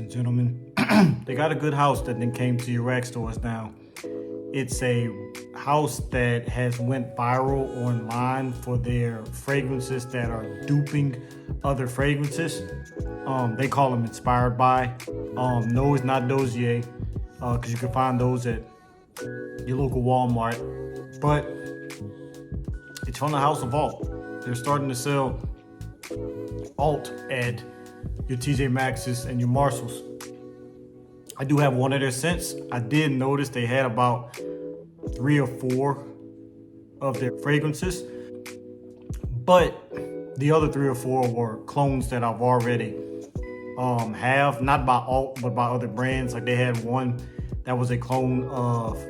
and gentlemen. They got a good house that then came to your rack stores now. It's a house that has went viral online for their fragrances that are duping other fragrances. They call them inspired by. No, it's not Dozier, because you can find those at your local Walmart. But it's from the House of Alt. They're starting to sell Alt at your TJ Maxx's and your Marshalls. I do have one of their scents. I did notice they had about 3 or 4 of their fragrances, but the other 3 or 4 were clones that I've already have, not by Alt, but by other brands. Like they had one that was a clone of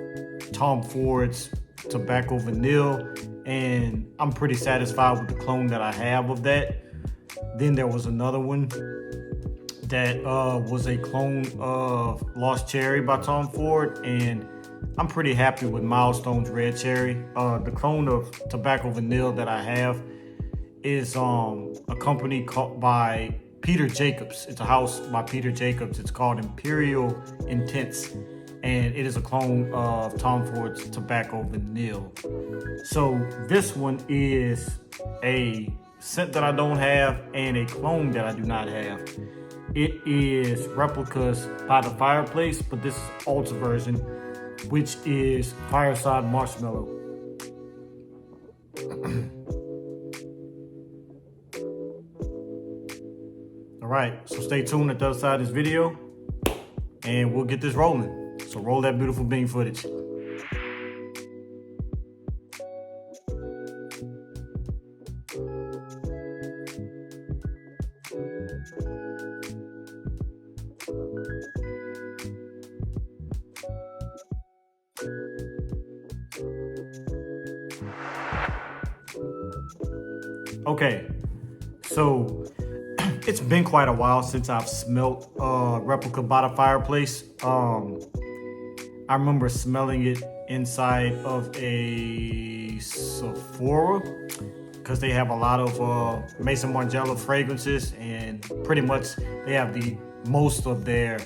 Tom Ford's Tobacco Vanille, and I'm pretty satisfied with the clone that I have of that. Then there was another one that was a clone of Lost Cherry by Tom Ford, and I'm pretty happy with Milestone's Red Cherry. The clone of Tobacco Vanille that I have is a company called by Peter Jacobs. It's a house by Peter Jacobs. It's called Imperial Intense, and it is a clone of Tom Ford's Tobacco Vanille. So this one is a scent that I don't have and a clone that I do not have. It is Replicas by the Fireplace, but this is Ultra version, which is Fireside Marshmallow. All right, so stay tuned at the other side of this video and we'll get this rolling. So roll that beautiful bean footage. Okay, so it's been quite a while since I've smelt Replica by the Fireplace. I remember smelling it inside of a Sephora because they have a lot of Mason Margiela fragrances, and pretty much they have the most of their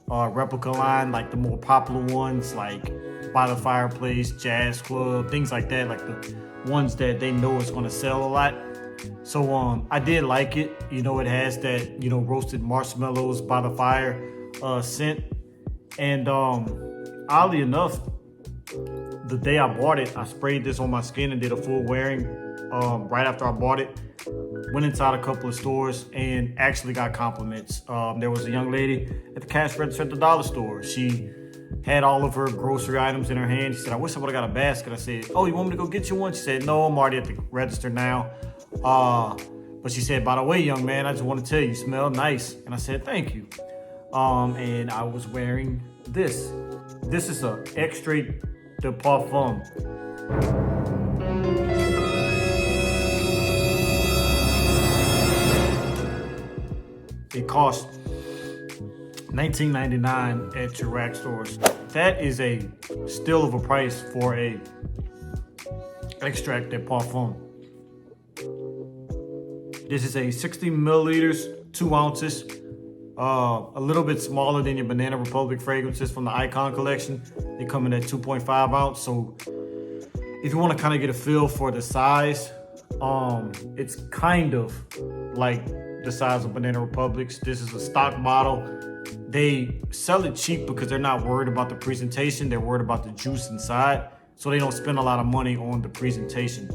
Replica line, like the more popular ones like By the Fireplace, Jazz Club, things like that, like the ones that they know is going to sell a lot. So I did like it. You know, it has that, you know, roasted marshmallows by the fire scent. And oddly enough, the day I bought it, I sprayed this on my skin and did a full wearing right after I bought it. Went inside a couple of stores and actually got compliments. There was a young lady at the cash register at the dollar store. She had all of her grocery items in her hand. She said, "I wish I would have got a basket." I said, "Oh, you want me to go get you one?" She said, "No, I'm already at the register now." But she said, "By the way, young man, I just want to tell you, you smell nice." And I said, "Thank you." And I was wearing this. This is a Extrait de Parfum. It cost $19.99 at your rack stores. That is a still of a price for a Extrait de Parfum. This is a 60 milliliters, 2 ounces, a little bit smaller than your Banana Republic fragrances from the Icon collection. They come in at 2.5 ounce. So if you want to kind of get a feel for the size, it's kind of like the size of Banana Republic's. This is a stock bottle. They sell it cheap because they're not worried about the presentation. They're worried about the juice inside. So they don't spend a lot of money on the presentation.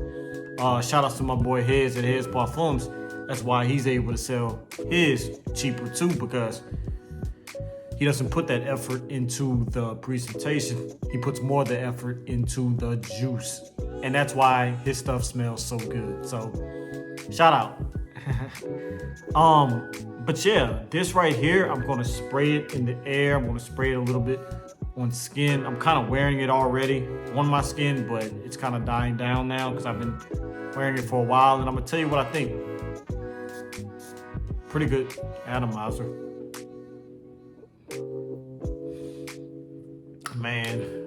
Shout out to my boy Hez at Hez Parfums. That's why he's able to sell his cheaper too, because he doesn't put that effort into the presentation. He puts more of the effort into the juice. And that's why his stuff smells so good. So shout out. But yeah, this right here, I'm gonna spray it in the air. I'm gonna spray it a little bit on skin. I'm kind of wearing it already on my skin, but it's kind of dying down now because I've been wearing it for a while. And I'm gonna tell you what I think. Pretty good atomizer. Man,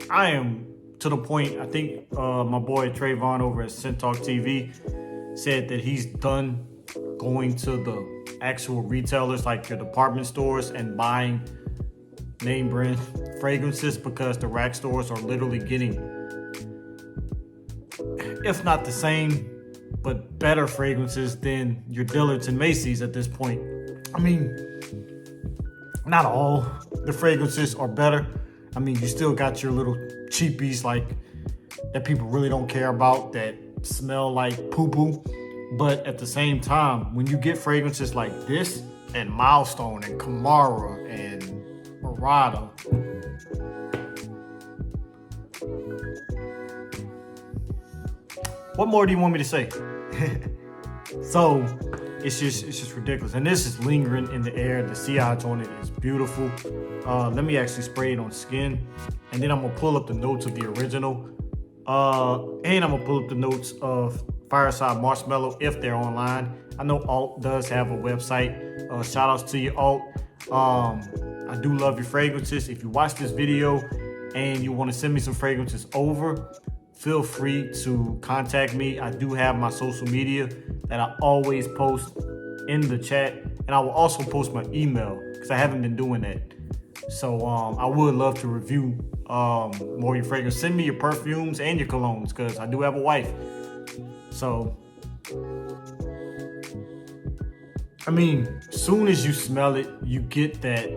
I am to the point, I think my boy Trayvon over at Scent Talk TV said that he's done going to the actual retailers like your department stores and buying name brand fragrances, because the rack stores are literally getting, if not the same, but better fragrances than your Dillard's and Macy's at this point. I mean, not all the fragrances are better. I mean, you still got your little cheapies like that people really don't care about that smell like poo-poo. But at the same time, when you get fragrances like this and Milestone and Kamara and Murata, what more do you want me to say? So it's just ridiculous. And this is lingering in the air. The sillage on it is beautiful. Let me actually spray it on skin, and then I'm gonna pull up the notes of the original. And I'm gonna pull up the notes of Fireside Marshmallow if they're online. I know Alt does have a website. Shout outs to you, Alt. I do love your fragrances. If you watch this video and you want to send me some fragrances over, feel free to contact me. I do have my social media that I always post in the chat, and I will also post my email because I haven't been doing that. So I would love to review more of your fragrance. Send me your perfumes and your colognes because I do have a wife. So, I mean, soon as you smell it, you get that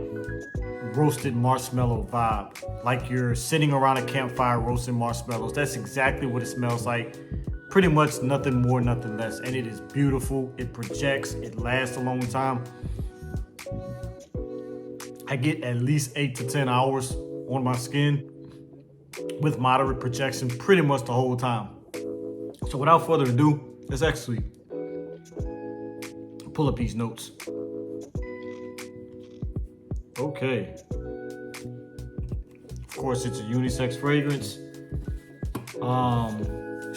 roasted marshmallow vibe. Like you're sitting around a campfire roasting marshmallows. That's exactly what it smells like. Pretty much nothing more, nothing less. And it is beautiful. It projects. It lasts a long time. I get at least 8 to 10 hours on my skin with moderate projection pretty much the whole time. So without further ado, let's actually pull up these notes. Okay. Of course, it's a unisex fragrance.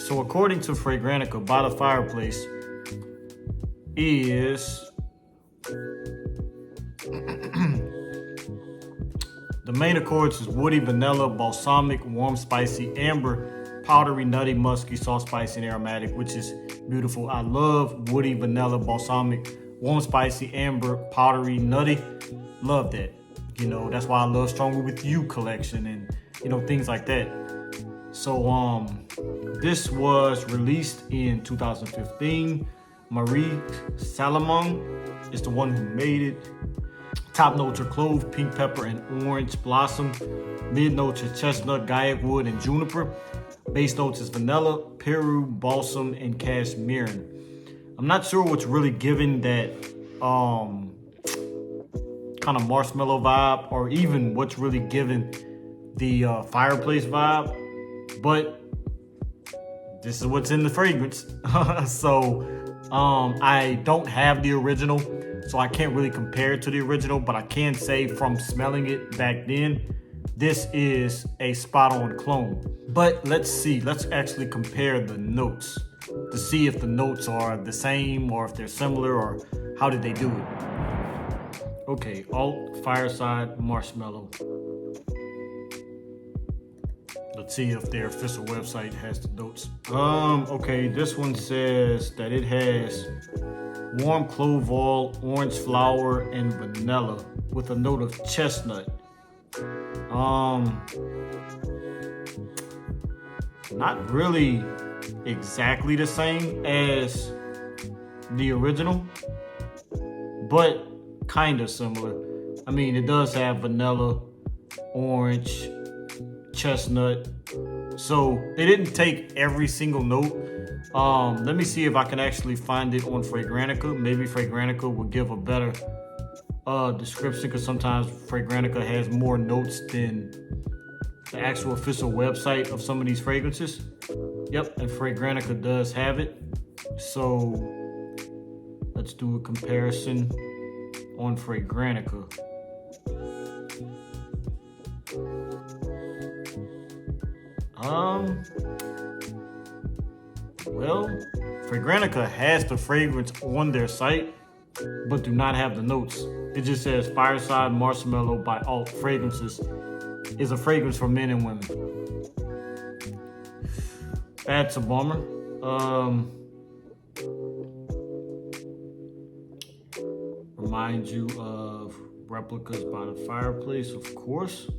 So according to Fragrantica by the Fireplace, is the main accords is woody, vanilla, balsamic, warm, spicy, amber, powdery, nutty, musky, soft, spicy, and aromatic, which is beautiful. I love woody, vanilla, balsamic, warm, spicy, amber, powdery, nutty. Love that. You know, that's why I love Stronger With You collection and, you know, things like that. So, this was released in 2015. Marie Salomon is the one who made it. Top notes are clove, pink pepper, and orange blossom. Mid notes are chestnut, gaiac wood, and juniper. Base notes is vanilla, Peru, balsam, and cashmere. I'm not sure what's really giving that kind of marshmallow vibe, or even what's really giving the Fireplace vibe, but this is what's in the fragrance. So I don't have the original, so I can't really compare it to the original, but I can say from smelling it back then, this is a spot-on clone. But let's see, let's actually compare the notes to see if the notes are the same or if they're similar or how did they do it. Okay, Alt Fireside Marshmallow. Let's see if their official website has the notes. Okay, this one says that it has warm clove oil, orange flower, and vanilla with a note of chestnut. Not really exactly the same as the original, but kind of similar. I mean, it does have vanilla, orange, chestnut. So they didn't take every single note. Let me see if I can actually find it on Fragrantica. Maybe Fragrantica will give a better description, because sometimes Fragrantica has more notes than the actual official website of some of these fragrances. Yep, and Fragrantica does have it. So let's do a comparison on Fragrantica. Well, Fragrantica has the fragrance on their site, but do not have the notes. It just says Fireside Marshmallow by Alt Fragrances is a fragrance for men and women. That's a bummer. remind you of Replicas by the Fireplace, of course.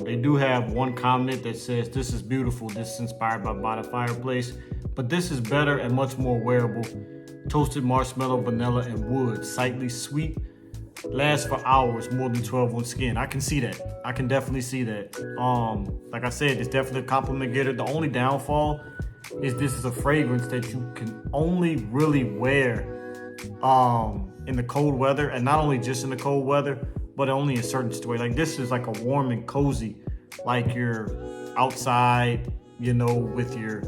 They do have one comment that says, "This is beautiful. This is inspired by the Fireplace, but this is better and much more wearable. Toasted marshmallow, vanilla, and wood. Slightly sweet. Lasts for hours, more than 12 on skin." I can see that. I can definitely see that. Like I said, it's definitely a compliment getter. The only downfall is this is a fragrance that you can only really wear in the cold weather, and not only just in the cold weather, but only in certain situations. Like this is like a warm and cozy, like you're outside, with your,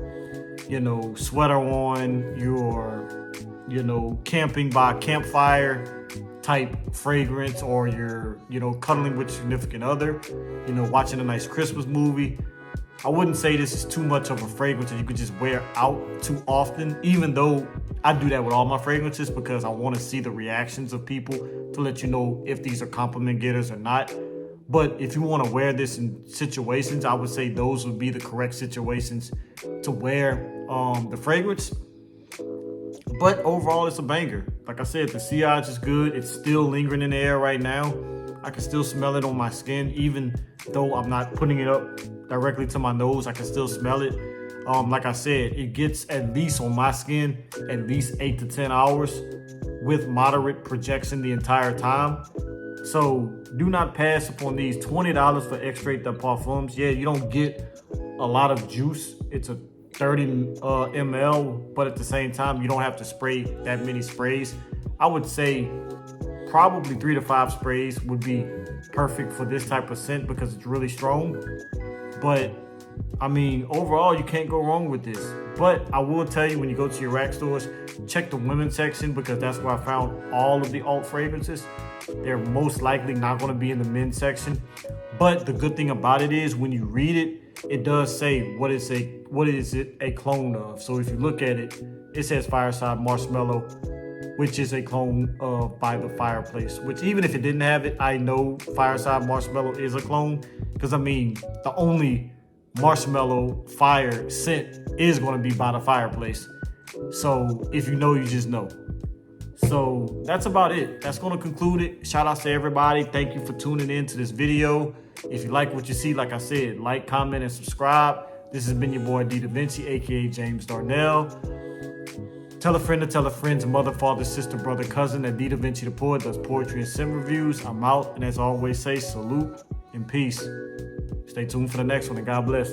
sweater on, you're, camping by a campfire type fragrance, or you're, cuddling with your significant other, watching a nice Christmas movie. I wouldn't say this is too much of a fragrance that you could just wear out too often, even though I do that with all my fragrances because I want to see the reactions of people to let you know if these are compliment getters or not. But if you want to wear this in situations, I would say those would be the correct situations to wear the fragrance. But overall, it's a banger. Like I said, the sillage is good. It's still lingering in the air right now. I can still smell it on my skin, even though I'm not putting it up directly to my nose. I can still smell it. Like I said, it gets at least on my skin at least 8 to 10 hours with moderate projection the entire time. So do not pass upon these. $20 for Extrait de Parfums. Yeah, you don't get a lot of juice. It's a 30 ml, but at the same time, you don't have to spray that many sprays. I would say probably 3 to 5 sprays would be perfect for this type of scent because it's really strong. But I mean, overall, you can't go wrong with this. But I will tell you, when you go to your rack stores, check the women's section because that's where I found all of the alt fragrances. They're most likely not going to be in the men's section. But the good thing about it is when you read it, it does say what is it a clone of. So if you look at it, it says Fireside Marshmallow, which is a clone of By the Fireplace, which even if it didn't have it, I know Fireside Marshmallow is a clone because I mean, the only marshmallow fire scent is going to be By the Fireplace. So if you know, you just know. So that's about it. That's going to conclude it. Shout out to everybody. Thank you for tuning in to this video. If you like what you see, like I said, like, comment, and subscribe. This has been your boy Davinci, aka James Darnell. Tell a friend to tell a friend's mother, father, sister, brother, cousin that Davinci the Poet does poetry and scent reviews. I'm out, and as I always say, salute and peace. Stay tuned for the next one, and God bless.